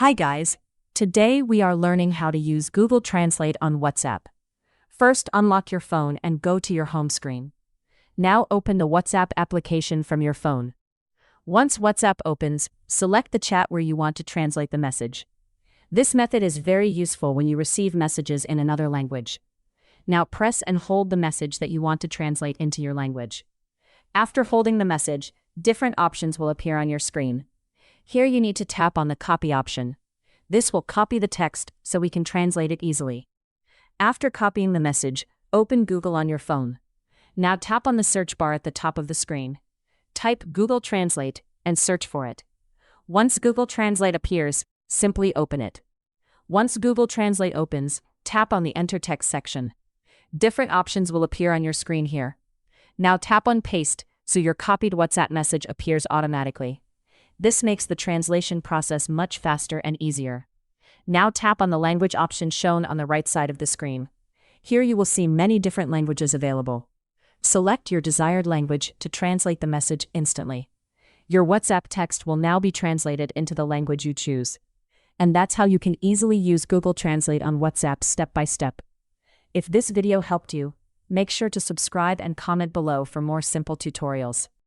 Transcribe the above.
Hi guys! Today we are learning how to use Google Translate on WhatsApp. First, unlock your phone and go to your home screen. Now open the WhatsApp application from your phone. Once WhatsApp opens, select the chat where you want to translate the message. This method is very useful when you receive messages in another language. Now press and hold the message that you want to translate into your language. After holding the message, different options will appear on your screen. Here you need to tap on the copy option. This will copy the text so we can translate it easily. After copying the message, open Google on your phone. Now tap on the search bar at the top of the screen. Type Google Translate and search for it. Once Google Translate appears, simply open it. Once Google Translate opens, tap on the Enter Text section. Different options will appear on your screen here. Now tap on Paste so your copied WhatsApp message appears automatically. This makes the translation process much faster and easier. Now tap on the language option shown on the right side of the screen. Here you will see many different languages available. Select your desired language to translate the message instantly. Your WhatsApp text will now be translated into the language you choose. And that's how you can easily use Google Translate on WhatsApp step by step. If this video helped you, make sure to subscribe and comment below for more simple tutorials.